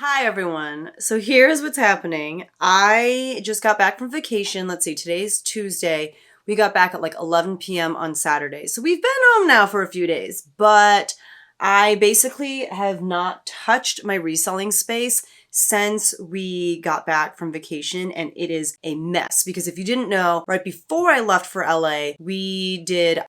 Hi everyone. So here's what's happening. I just got back from vacation. Let's see, today's Tuesday. We got back at like 11 p.m. on Saturday. So we've been home now for a few days, but I basically have not touched my reselling space since we got back from vacation, and it is a mess because if you didn't know, right before I left for LA, I did,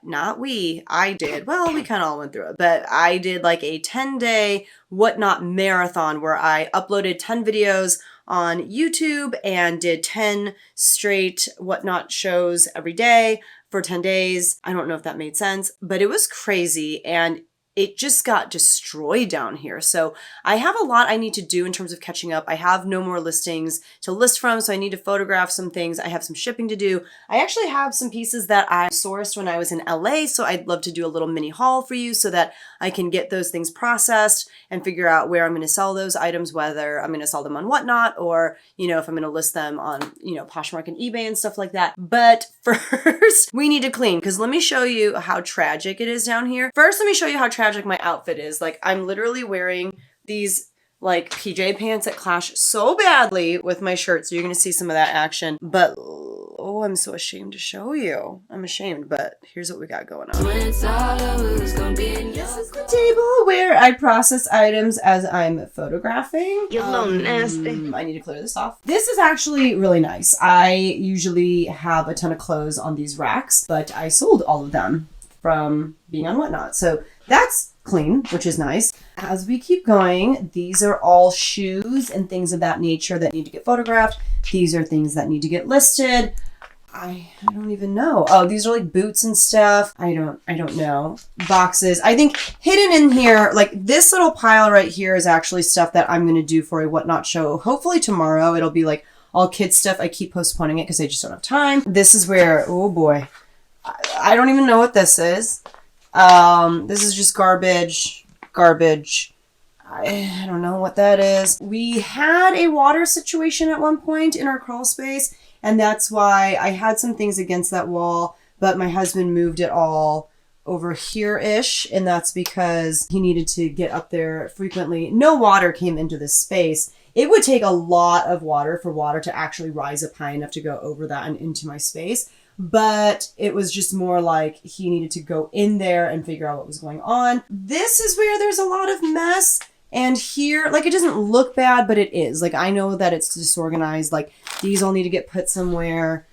well, we kind of all went through it, but I did like a 10-day whatnot marathon where I uploaded 10 videos on YouTube and did 10 straight whatnot shows every day for 10 days. I don't know if that made sense, but it was crazy and it just got destroyed down here. So I have a lot I need to do in terms of catching up. I have no more listings to list from, so I need to photograph some things. I have some shipping to do. I actually have some pieces that I sourced when I was in LA, so I'd love to do a little mini haul for you so that I can get those things processed and figure out where I'm going to sell those items, whether I'm going to sell them on Whatnot or, if I'm going to list them on, Poshmark and eBay and stuff like that. But first, we need to clean because let me show you how tragic it is down here. First, let me show you how tragic my outfit is. Like, I'm literally wearing these like PJ pants that clash so badly with my shirt, so you're gonna see some of that action. But oh, I'm so ashamed to show you. I'm ashamed, but here's what we got going on. This is the table where I process items as I'm photographing. You're a little nasty. I need to clear this off. This is actually really nice. I usually have a ton of clothes on these racks, but I sold all of them from being on Whatnot. So that's clean, which is nice. As we keep going, these are all shoes and things of that nature that need to get photographed. These are things that need to get listed. I don't even know. Oh, these are like boots and stuff. I don't know. Boxes. I think hidden in here, like this little pile right here is actually stuff that I'm going to do for a Whatnot show. Hopefully tomorrow it'll be like all kids stuff. I keep postponing it because I just don't have time. This is where, oh boy, I don't even know what this is. This is just garbage. I don't know what that is. We had a water situation at one point in our crawl space, and that's why I had some things against that wall, but my husband moved it all over here-ish, and that's because he needed to get up there frequently. No water came into this space. It would take a lot of water for water to actually rise up high enough to go over that and into my space. But it was just more like he needed to go in there and figure out what was going on. This is where there's a lot of mess. And here, like, it doesn't look bad, but it is. Like, I know that it's disorganized. Like, these all need to get put somewhere.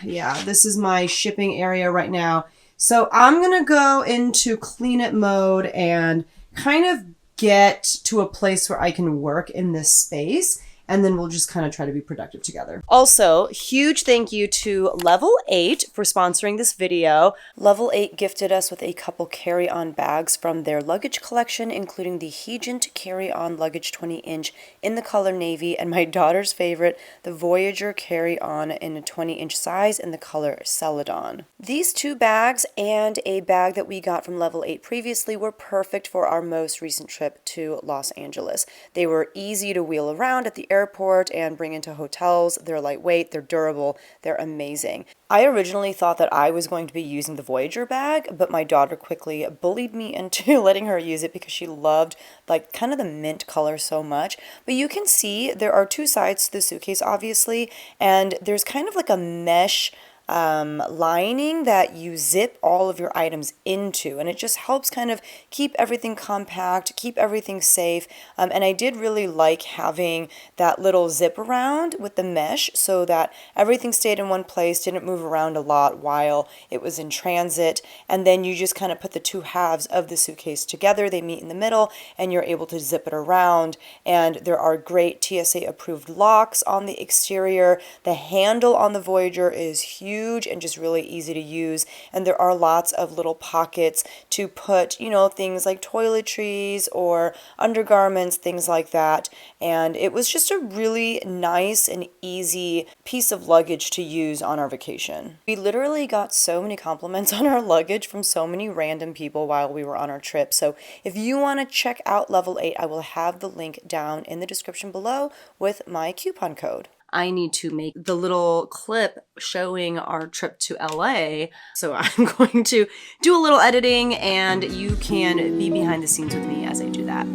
Yeah, this is my shipping area right now. So I'm going to go into clean it mode and kind of get to a place where I can work in this space. And then we'll just kind of try to be productive together. Also, huge thank you to Level 8 for sponsoring this video. Level 8 gifted us with a couple carry-on bags from their luggage collection, including the Hegent carry-on luggage 20-inch in the color navy, and my daughter's favorite, the Voyager carry-on in a 20-inch size in the color Celadon. These two bags and a bag that we got from Level 8 previously were perfect for our most recent trip to Los Angeles. They were easy to wheel around at the airport and bring into hotels. They're lightweight, they're durable, they're amazing. I originally thought that I was going to be using the Voyager bag, but my daughter quickly bullied me into letting her use it because she loved like kind of the mint color so much. But you can see there are two sides to the suitcase, obviously, and there's kind of like a mesh lining that you zip all of your items into, and it just helps kind of keep everything compact, keep everything safe. And I did really like having that little zip around with the mesh so that everything stayed in one place, didn't move around a lot while it was in transit. And then you just kind of put the two halves of the suitcase together, they meet in the middle, and you're able to zip it around. And there are great TSA approved locks on the exterior. The handle on the Voyager is huge and just really easy to use, and there are lots of little pockets to put, things like toiletries or undergarments, things like that. And it was just a really nice and easy piece of luggage to use on our vacation. We literally got so many compliments on our luggage from so many random people while we were on our trip. So if you want to check out Level 8, I will have the link down in the description below with my coupon code. I need to make the little clip showing our trip to LA. So I'm going to do a little editing and you can be behind the scenes with me as I do that.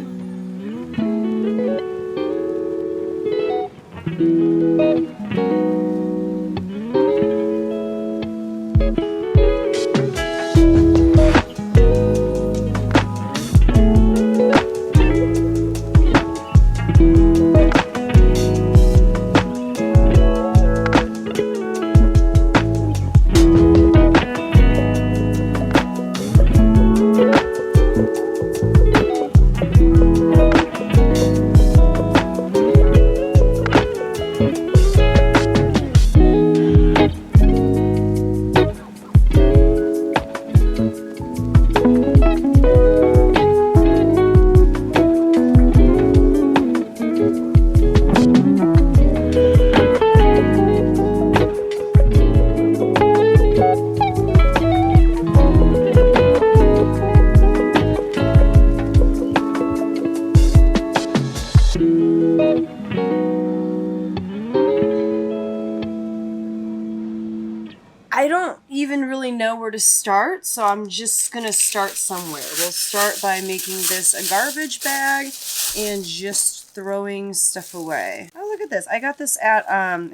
I don't even really know where to start, so I'm just gonna start somewhere. We'll start by making this a garbage bag and just throwing stuff away. Oh, look at this. I got this at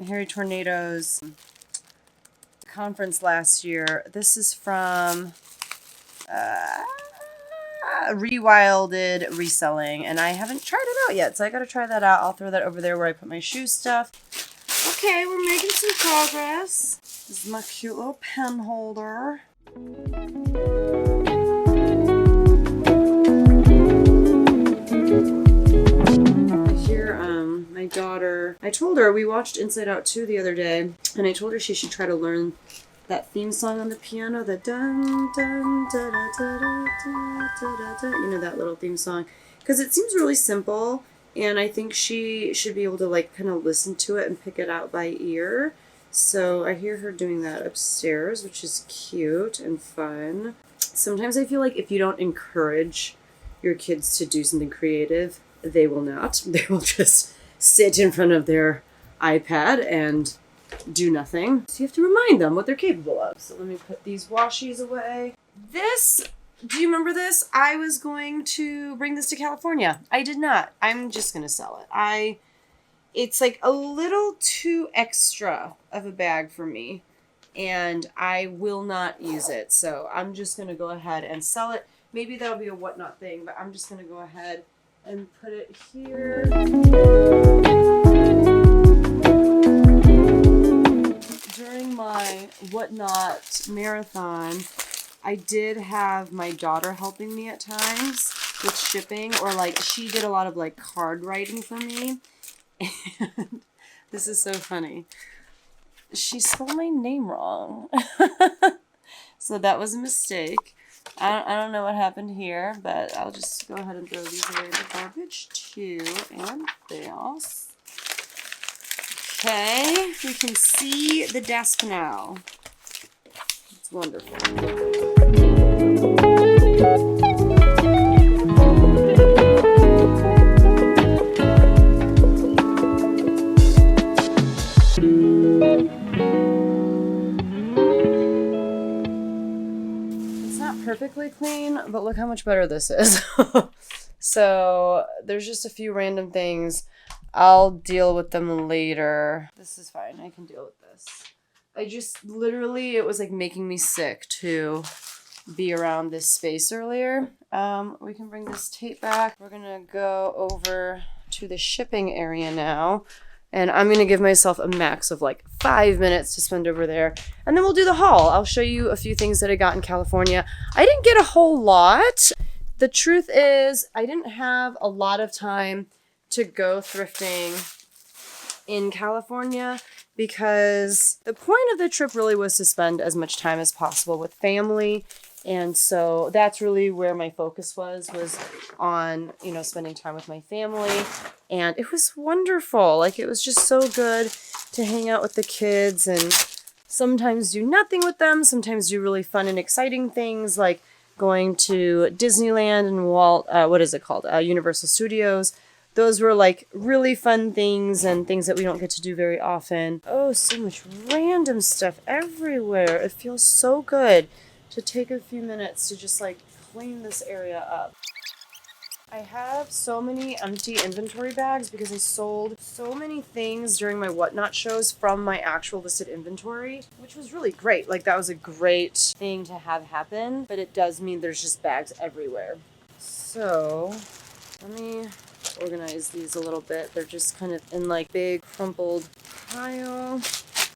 Harry Tornado's conference last year. This is from Rewilded Reselling, and I haven't tried it out yet, so I gotta try that out. I'll throw that over there where I put my shoe stuff. Okay, we're making some progress. This is my cute little pen holder. Here, my daughter, I told her, we watched Inside Out 2 the other day, and I told her she should try to learn that theme song on the piano, the dun dun da da da da da da, you know, that little theme song, because it seems really simple, and I think she should be able to like kind of listen to it and pick it out by ear. So I hear her doing that upstairs, which is cute and fun. Sometimes I feel like if you don't encourage your kids to do something creative, they will not. They will just sit in front of their iPad and do nothing. So you have to remind them what they're capable of. So let me put these washies away. This, do you remember this? I was going to bring this to California. I did not. I'm just going to sell it. It's like a little too extra of a bag for me, and I will not use it. So I'm just going to go ahead and sell it. Maybe that'll be a whatnot thing, but I'm just going to go ahead and put it here. During my whatnot marathon, I did have my daughter helping me at times with shipping, or like she did a lot of like card writing for me. And this is so funny. She spelled my name wrong. So that was a mistake. I don't know what happened here, but I'll just go ahead and throw these away in the garbage too. And this. Okay, we can see the desk now. It's wonderful. Perfectly clean, but look how much better this is. So there's just a few random things. I'll deal with them later. This is fine. I can deal with this. I just literally, it was like making me sick to be around this space earlier. We can bring this tape back. We're gonna go over to the shipping area now. And I'm going to give myself a max of like 5 minutes to spend over there. And then we'll do the haul. I'll show you a few things that I got in California. I didn't get a whole lot. The truth is, I didn't have a lot of time to go thrifting in California because the point of the trip really was to spend as much time as possible with family. And so that's really where my focus was on, you know, spending time with my family. And it was wonderful. Like, it was just so good to hang out with the kids and sometimes do nothing with them. Sometimes do really fun and exciting things like going to Disneyland and Universal Studios. Those were like really fun things and things that we don't get to do very often. Oh, so much random stuff everywhere. It feels so good to take a few minutes to just like clean this area up. I have so many empty inventory bags because I sold so many things during my whatnot shows from my actual listed inventory, which was really great. Like that was a great thing to have happen, but it does mean there's just bags everywhere. So let me organize these a little bit. They're just kind of in like big crumpled pile.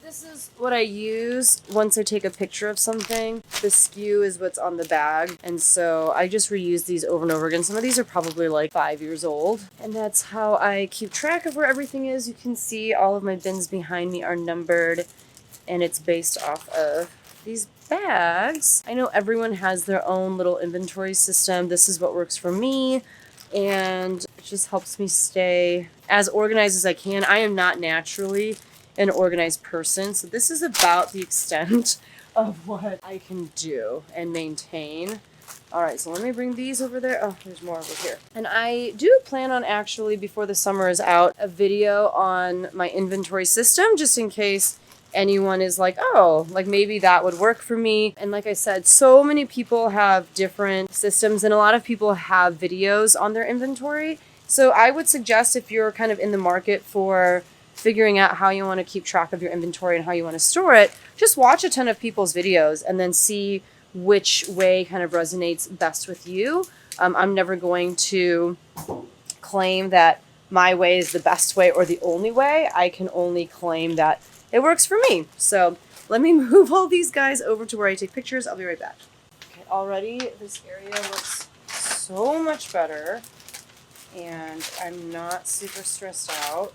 This is what I use once I take a picture of something. The SKU is what's on the bag. And so I just reuse these over and over again. Some of these are probably like 5 years old. And that's how I keep track of where everything is. You can see all of my bins behind me are numbered. And it's based off of these bags. I know everyone has their own little inventory system. This is what works for me. And it just helps me stay as organized as I can. I am not naturally an organized person, so this is about the extent of what I can do and maintain. All right, so let me bring these over there. Oh, there's more over here. And I do plan on actually, before the summer is out, a video on my inventory system, just in case anyone is like, oh, like maybe that would work for me. And like I said, so many people have different systems and a lot of people have videos on their inventory. So I would suggest if you're kind of in the market for figuring out how you want to keep track of your inventory and how you want to store it, just watch a ton of people's videos and then see which way kind of resonates best with you. I'm never going to claim that my way is the best way or the only way. I can only claim that it works for me. So let me move all these guys over to where I take pictures. I'll be right back. Okay, already this area looks so much better and I'm not super stressed out.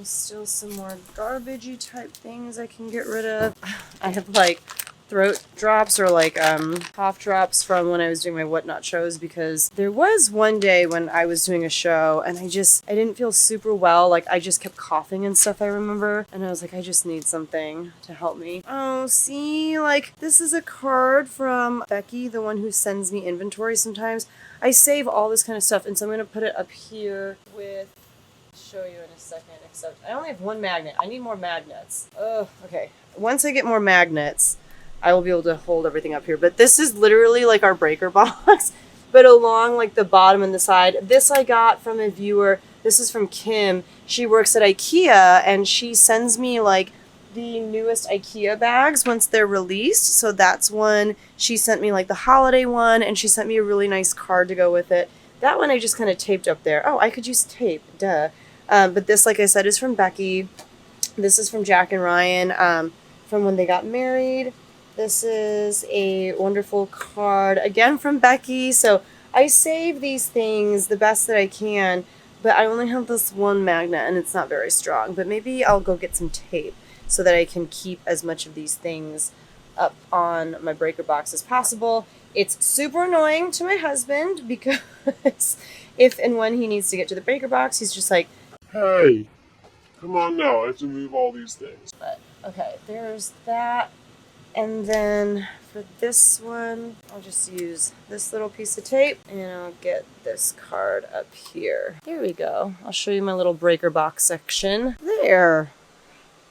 Still some more garbagey type things I can get rid of. I have like throat drops or like cough drops from when I was doing my whatnot shows, because there was one day when I was doing a show and I didn't feel super well. Like I just kept coughing and stuff, I remember. And I was like, I just need something to help me. Oh, see, like this is a card from Becky, the one who sends me inventory sometimes. I save all this kind of stuff, and so I'm going to put it up here with, show you in a second, except I only have one magnet. I need more magnets. Oh, okay. Once I get more magnets, I will be able to hold everything up here. But this is literally like our breaker box, but along like the bottom and the side. This I got from a viewer. This is from Kim. She works at IKEA and she sends me like the newest IKEA bags once they're released. So that's one. She sent me like the holiday one, and she sent me a really nice card to go with it. That one I just kind of taped up there. Oh, I could use tape, duh. But this, like I said, is from Becky. This is from Jack and Ryan from when they got married. This is a wonderful card, again from Becky. So I save these things the best that I can, but I only have this one magnet and it's not very strong. But maybe I'll go get some tape so that I can keep as much of these things up on my breaker box as possible. It's super annoying to my husband because if and when he needs to get to the breaker box, he's just like, hey, come on now, I have to move all these things. But okay, there's that. And then for this one, I'll just use this little piece of tape and I'll get this card up here. Here we go. I'll show you my little breaker box section. There.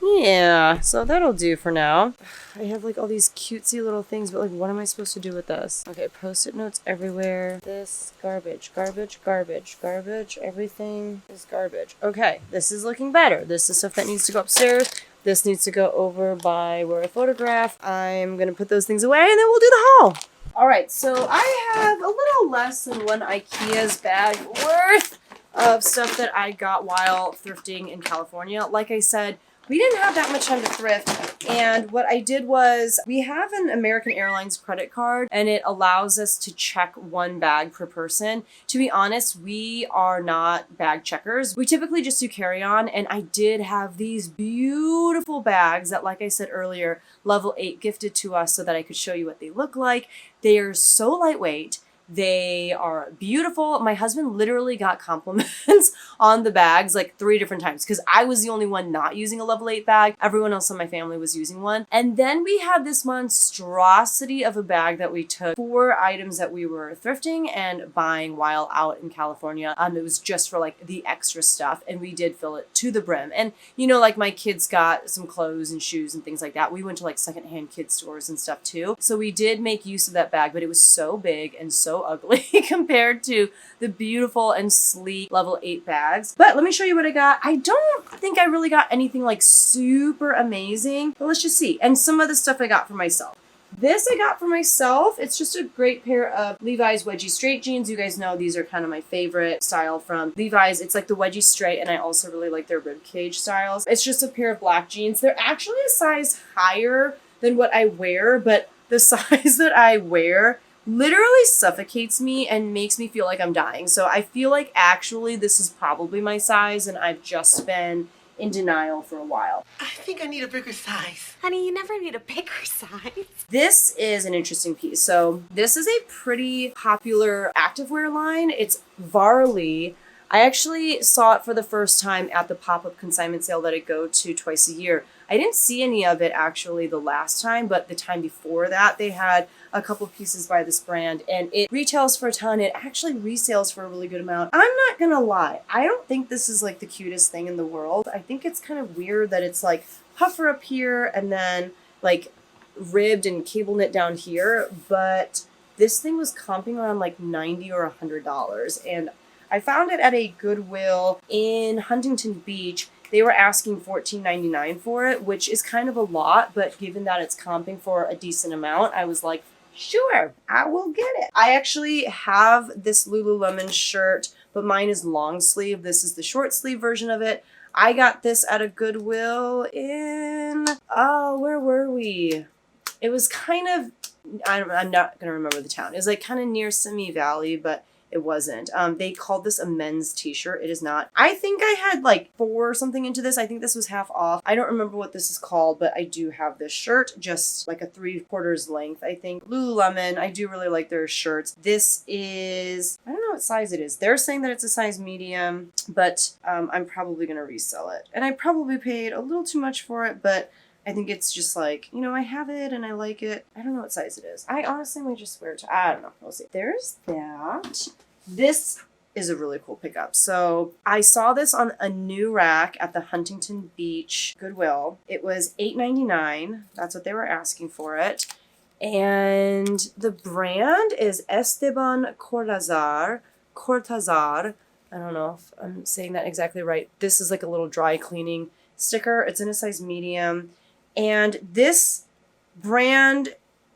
Yeah, so that'll do for now. I have like all these cutesy little things, but like what am I supposed to do with this? Okay, post-it notes everywhere. This, garbage, garbage, garbage, garbage. Everything is garbage. Okay, this is looking better. This is stuff that needs to go upstairs. This needs to go over by where I photograph. I'm gonna put those things away and then we'll do the haul. All right, so I have a little less than one IKEA's bag worth of stuff that I got while thrifting in California. Like I said, we didn't have that much time to thrift, and what I did was, we have an American Airlines credit card, and it allows us to check one bag per person. To be honest, we are not bag checkers. We typically just do carry-on, and I did have these beautiful bags that, like I said earlier, Level 8 gifted to us so that I could show you what they look like. They are so lightweight. They are beautiful. My husband literally got compliments on the bags like 3 different times because I was the only one not using a level 8 bag. Everyone else in my family was using one. And then we had this monstrosity of a bag that we took 4 items that we were thrifting and buying while out in California. It was just for like the extra stuff, and we did fill it to the brim. And you know, like my kids got some clothes and shoes and things like that. We went to like secondhand kids stores and stuff too. So we did make use of that bag, but it was so big and so ugly compared to the beautiful and sleek level 8 bags. But let me show you what I got. I don't think I really got anything like super amazing, but let's just see. And some of the stuff I got for myself. This I got for myself. It's just a great pair of Levi's wedgie straight jeans. You guys know these are kind of my favorite style from Levi's. It's like the wedgie straight, and I also really like their ribcage styles. It's just a pair of black jeans. They're actually a size higher than what I wear, but the size that I wear literally suffocates me and makes me feel like I'm dying. So I feel like actually this is probably my size, and I've just been in denial for a while. I think I need a bigger size. Honey, you never need a bigger size. This is an interesting piece. So this is a pretty popular activewear line. It's Varley. I actually saw it for the first time at the pop-up consignment sale that I go to twice a year. I didn't see any of it actually the last time, but the time before that, they had a couple pieces by this brand, and it retails for a ton. It actually resales for a really good amount. I'm not gonna lie, I don't think this is like the cutest thing in the world. I think it's kind of weird that it's like puffer up here and then like ribbed and cable knit down here, but this thing was comping around like $90 or $100, and I found it at a Goodwill in Huntington Beach. They were asking $14.99 for it, which is kind of a lot, but given that it's comping for a decent amount, I was like, sure, I will get it. I actually have this Lululemon shirt, but mine is long sleeve. This is the short sleeve version of it. I got this at a Goodwill in, where were we? It was kind of, I'm not going to remember the town. It was like kind of near Simi Valley, but it wasn't. They called this a men's t-shirt. It is not. I think I had like 4 or something into this. I think this was half off. I don't remember what this is called, but I do have this shirt, just like a 3/4 length, I think. Lululemon, I do really like their shirts. This is, I don't know what size it is. They're saying that it's a size medium, but I'm probably going to resell it. And I probably paid a little too much for it, but I think it's just like, you know, I have it and I like it. I don't know what size it is. I honestly might just wear it to, I don't know. We'll see. There's that. This is a really cool pickup. So I saw this on a new rack at the Huntington Beach Goodwill. It was $8.99. That's what they were asking for it. And the brand is Esteban Cortazar. I don't know if I'm saying that exactly right. This is like a little dry cleaning sticker. It's in a size medium. And this brand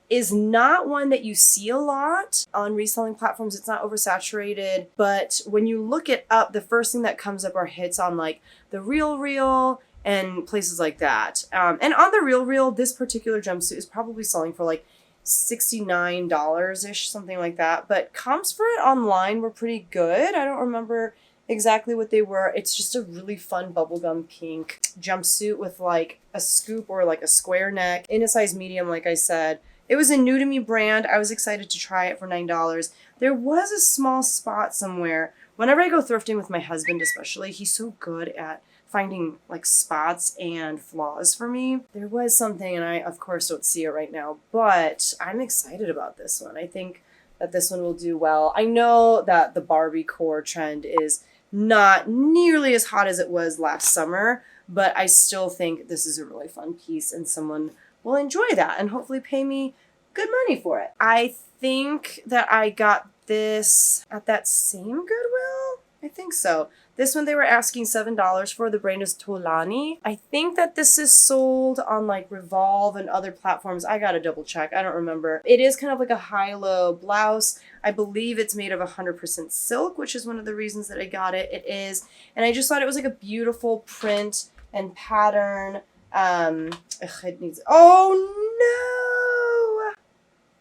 is not one that you see a lot on reselling platforms. It's not oversaturated, but when you look it up, the first thing that comes up are hits on like the Real and places like that. And on the Real, this particular jumpsuit is probably selling for like $69-ish, something like that. But comps for it online were pretty good. I don't remember exactly what they were. It's just a really fun bubblegum pink jumpsuit with like a scoop or like a square neck in a size medium, like I said. It was a new to me brand. I was excited to try it for $9. There was a small spot somewhere. Whenever I go thrifting with my husband especially, he's so good at finding like spots and flaws for me. There was something, and I of course don't see it right now, but I'm excited about this one. I think that this one will do well. I know that the Barbie core trend is not nearly as hot as it was last summer, but I still think this is a really fun piece and someone will enjoy that and hopefully pay me good money for it. I think that I got this at that same Goodwill. I think so. This one they were asking $7 for. The brand is Tolani. I think that this is sold on like Revolve and other platforms. I gotta double check. I don't remember. It is kind of like a high-low blouse. I believe it's made of 100% silk, which is one of the reasons that I got it. It is. And I just thought it was like a beautiful print and pattern. It needs, oh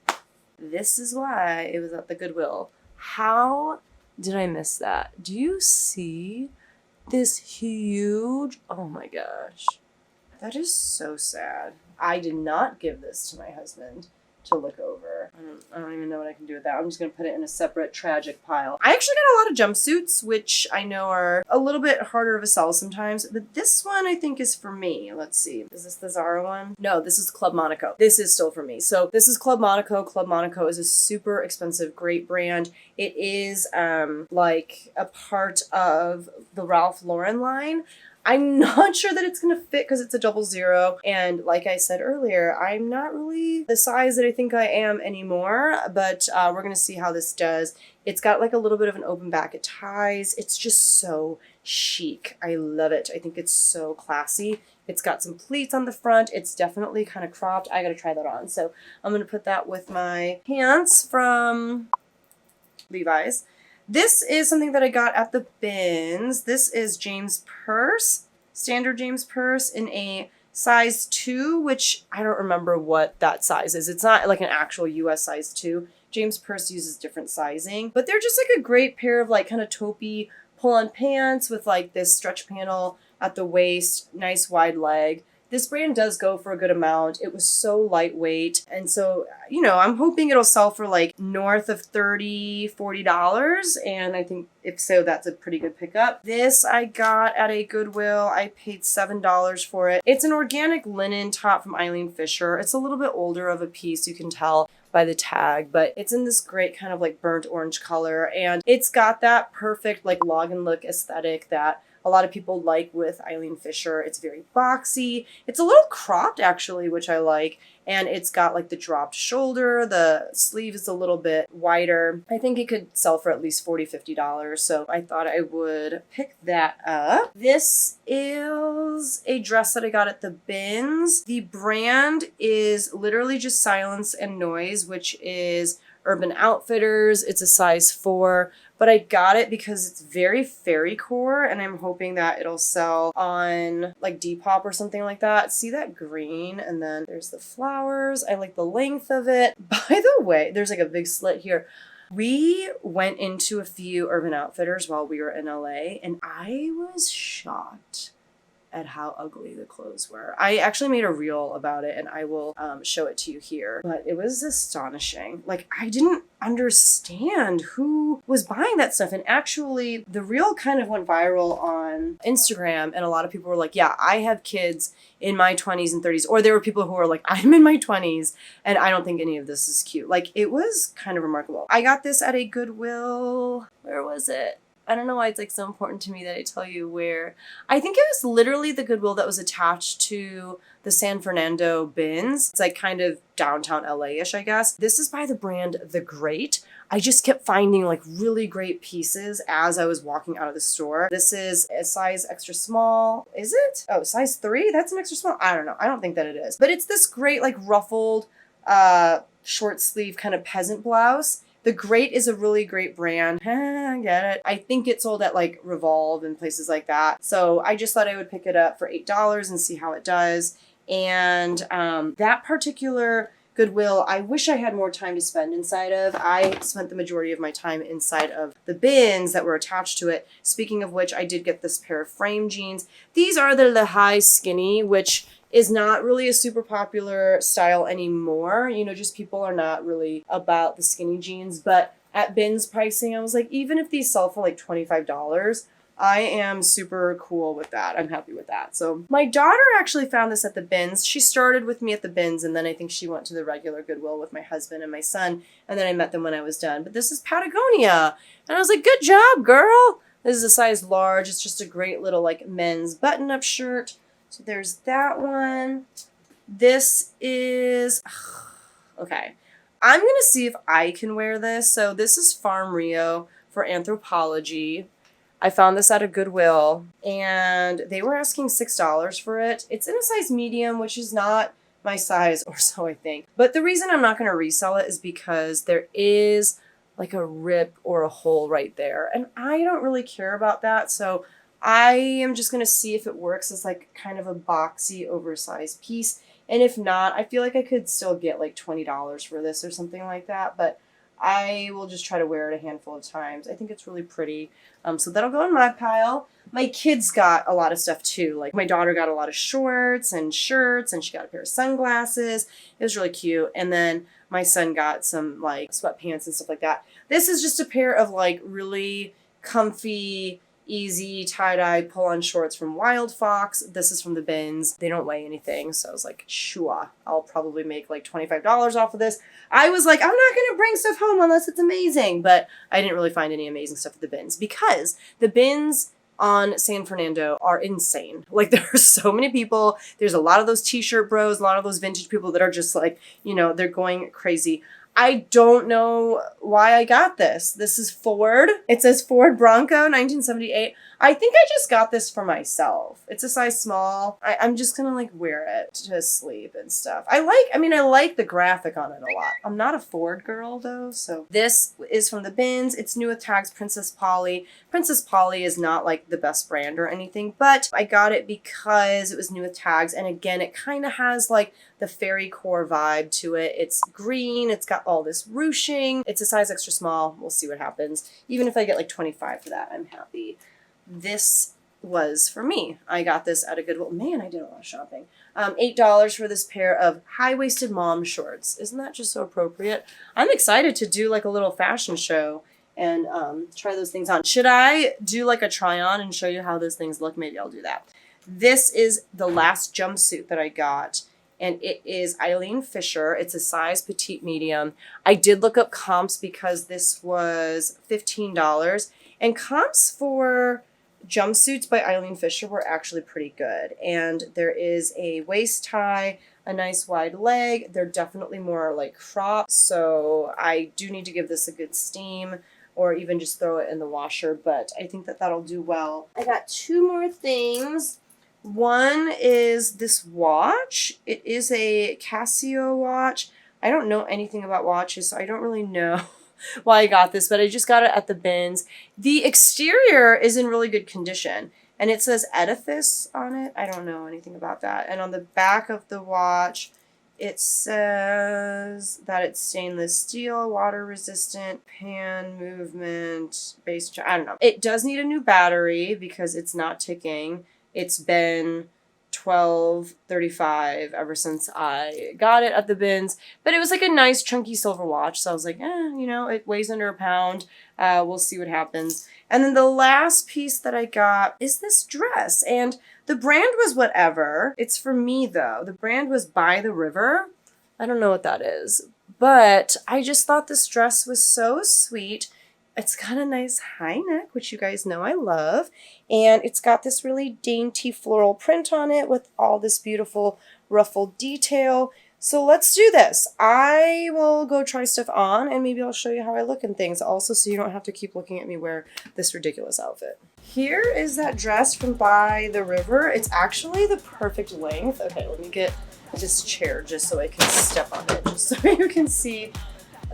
no! This is why it was at the Goodwill. How did I miss that? Do you see this huge, oh my gosh. That is so sad. I did not give this to my husband to look over. I don't even know what I can do with that. I'm just going to put it in a separate tragic pile. I actually got a lot of jumpsuits, which I know are a little bit harder of a sell sometimes, but this one I think is for me. Let's see. Is this the Zara one? No, this is Club Monaco. This is still for me. So this is Club Monaco. Club Monaco is a super expensive, great brand. It is like a part of the Ralph Lauren line. I'm not sure that it's going to fit because it's a 00. And like I said earlier, I'm not really the size that I think I am anymore. anymore, but we're going to see how this does. It's got like a little bit of an open back. It ties. It's just so chic. I love it. I think it's so classy. It's got some pleats on the front. It's definitely kind of cropped. I got to try that on. So I'm going to put that with my pants from Levi's. This is something that I got at the bins. This is James Purse, standard James Purse in a size 2, which I don't remember what that size is. It's not like an actual US size 2. James Purse uses different sizing, but they're just like a great pair of like kind of taupey pull-on pants with like this stretch panel at the waist, nice wide leg. This brand does go for a good amount. It was so lightweight. And so, you know, I'm hoping it'll sell for like north of $30, $40. And I think if so, that's a pretty good pickup. This I got at a Goodwill. I paid $7 for it. It's an organic linen top from Eileen Fisher. It's a little bit older of a piece, you can tell by the tag, but it's in this great kind of like burnt orange color. And it's got that perfect like log and look aesthetic that a lot of people like with Eileen Fisher. It's very boxy. It's a little cropped actually, which I like. And it's got like the dropped shoulder. The sleeve is a little bit wider. I think it could sell for at least $40, $50. So I thought I would pick that up. This is a dress that I got at the bins. The brand is literally just Silence and Noise, which is Urban Outfitters. It's a size 4, but I got it because it's very fairy core and I'm hoping that it'll sell on like Depop or something like that. See that green? And then there's the flowers. I like the length of it. By the way, there's like a big slit here. We went into a few Urban Outfitters while we were in LA and I was shocked at how ugly the clothes were. I actually made a reel about it and I will show it to you here, but it was astonishing. Like I didn't understand who was buying that stuff. And actually the reel kind of went viral on Instagram and a lot of people were like, yeah, I have kids in my 20s and 30s. Or there were people who were like, I'm in my 20s and I don't think any of this is cute. Like it was kind of remarkable. I got this at a Goodwill. Where was it? I don't know why it's like so important to me that I tell you where. I think it was literally the Goodwill that was attached to the San Fernando bins. It's like kind of downtown LA-ish, I guess. This is by the brand The Great. I just kept finding like really great pieces as I was walking out of the store. This is a size extra small. Is it? Oh, size 3? That's an extra small? I don't know. I don't think that it is. But it's this great like ruffled short sleeve kind of peasant blouse. The Great is a really great brand. I get it. I think it sold at like Revolve and places like that. So I just thought I would pick it up for $8 and see how it does. And that particular Goodwill, I wish I had more time to spend inside of. I spent the majority of my time inside of the bins that were attached to it. Speaking of which, I did get this pair of frame jeans. These are the Lehigh Skinny, which is not really a super popular style anymore. You know, just people are not really about the skinny jeans. But at bins pricing, I was like, even if these sell for like $25, I am super cool with that. I'm happy with that. So my daughter actually found this at the bins. She started with me at the bins and then I think she went to the regular Goodwill with my husband and my son. And then I met them when I was done. But this is Patagonia. And I was like, good job, girl. This is a size large. It's just a great little like men's button-up shirt. So there's that one. This is, okay. I'm going to see if I can wear this. So this is Farm Rio for Anthropologie. I found this at a Goodwill and they were asking $6 for it. It's in a size medium, which is not my size or so I think. But the reason I'm not going to resell it is because there is like a rip or a hole right there. And I don't really care about that. So I am just going to see if it works as like kind of a boxy oversized piece. And if not, I feel like I could still get like $20 for this or something like that. But I will just try to wear it a handful of times. I think it's really pretty. So that'll go in my pile. My kids got a lot of stuff too. Like my daughter got a lot of shorts and shirts and she got a pair of sunglasses. It was really cute. And then my son got some like sweatpants and stuff like that. This is just a pair of like really comfy, easy tie-dye pull-on shorts from Wild Fox. This is from the bins. They don't weigh anything. So I was like, sure, I'll probably make like $25 off of this. I was like, I'm not going to bring stuff home unless it's amazing. But I didn't really find any amazing stuff at the bins because the bins on San Fernando are insane. Like there are so many people. There's a lot of those t-shirt bros, a lot of those vintage people that are just like, you know, they're going crazy. I don't know why I got this. This is Ford. It says Ford Bronco 1978. I think I just got this for myself. It's a size small. I'm just gonna like wear it to sleep and stuff. I like the graphic on it a lot. I'm not a Ford girl though, so. This is from the bins. It's new with tags, Princess Polly. Princess Polly is not like the best brand or anything, but I got it because it was new with tags. And again, it kind of has like the fairy core vibe to it. It's green. It's got all this ruching. It's a size extra small. We'll see what happens. Even if I get like 25 for that, I'm happy. This was for me. I got this at a Goodwill. Man, I did a lot of shopping. $8 for this pair of high-waisted mom shorts. Isn't that just so appropriate? I'm excited to do like a little fashion show and try those things on. Should I do like a try on and show you how those things look? Maybe I'll do that. This is the last jumpsuit that I got, and it is Eileen Fisher. It's a size petite medium. I did look up comps because this was $15, and comps for jumpsuits by Eileen Fisher were actually pretty good. And there is a waist tie, a nice wide leg. They're definitely more like cropped, so I do need to give this a good steam or even just throw it in the washer, but I think that that'll do well. I got two more things. One is this watch. It is a Casio watch. I don't know anything about watches, so I don't really know why I got this, but I just got it at the bins. The exterior is in really good condition, and it says Edifice on it. I don't know anything about that. And on the back of the watch, it says that it's stainless steel, water resistant, pan movement, base. I don't know. It does need a new battery because it's not ticking. It's been $12.35 ever since I got it at the bins, but it was like a nice chunky silver watch, so I was like, you know, it weighs under a pound. We'll see what happens. And then the last piece that I got is this dress, and the brand was whatever. It's for me though. The brand was By the River. I don't know what that is, but I just thought this dress was so sweet. It's got a nice high neck, which you guys know I love. And it's got this really dainty floral print on it with all this beautiful ruffled detail. So let's do this. I will go try stuff on and maybe I'll show you how I look and things also, so you don't have to keep looking at me wear this ridiculous outfit. Here is that dress from By the River. It's actually the perfect length. Okay, let me get this chair just so I can step on it, just so you can see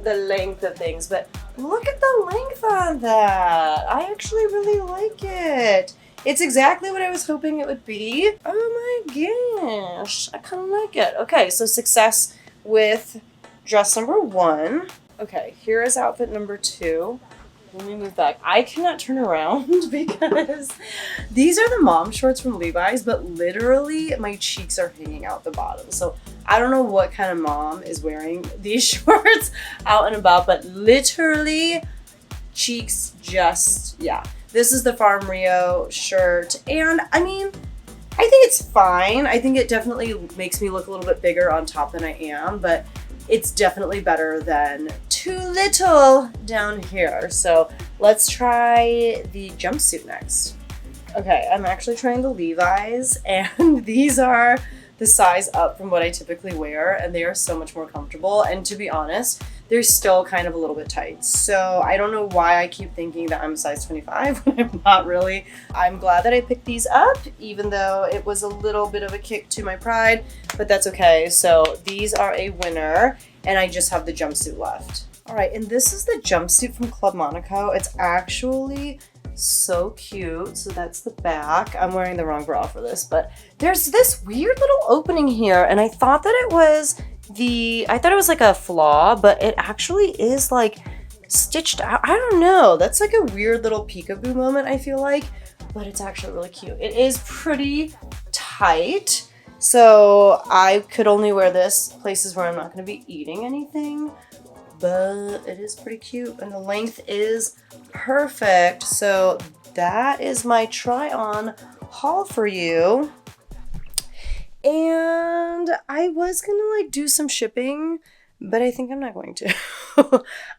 the length of things, but look at the length on that. I actually really like it. It's exactly what I was hoping it would be. Oh my gosh, I kind of like it. Okay, so success with dress number 1. Okay, here is outfit number 2. Let me move back. I cannot turn around because these are the mom shorts from Levi's, but literally my cheeks are hanging out the bottom. So I don't know what kind of mom is wearing these shorts out and about, but literally cheeks just, yeah. This is the Farm Rio shirt, and I mean, I think it's fine. I think it definitely makes me look a little bit bigger on top than I am, but it's definitely better than too little down here. So let's try the jumpsuit next. Okay, I'm actually trying the Levi's, and these are the size up from what I typically wear, and they are so much more comfortable. And to be honest, they're still kind of a little bit tight. So I don't know why I keep thinking that I'm a size 25 when I'm not really. I'm glad that I picked these up, even though it was a little bit of a kick to my pride, but that's okay. So these are a winner, and I just have the jumpsuit left. All right, and this is the jumpsuit from Club Monaco. It's actually so cute. So that's the back. I'm wearing the wrong bra for this, but there's this weird little opening here, and I thought that it was like a flaw, but it actually is like stitched out. I don't know. That's like a weird little peekaboo moment, I feel like, but it's actually really cute. It is pretty tight, so I could only wear this places where I'm not going to be eating anything, but it is pretty cute, and the length is perfect. So that is my try on haul for you. And I was gonna like do some shipping, but I think I'm not going to.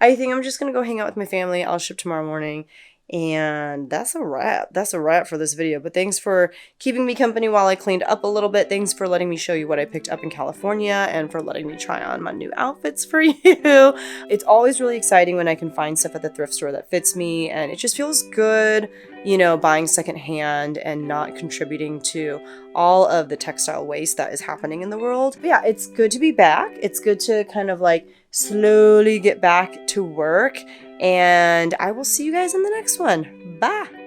I think I'm just gonna go hang out with my family. I'll ship tomorrow morning, And that's a wrap. That's a wrap for this video. But thanks for keeping me company while I cleaned up a little bit. Thanks for letting me show you what I picked up in California and for letting me try on my new outfits for you. It's always really exciting when I can find stuff at the thrift store that fits me, and it just feels good, you know, buying secondhand and not contributing to all of the textile waste that is happening in the world. But yeah, it's good to be back. It's good to kind of like slowly get back to work. And I will see you guys in the next one. Bye.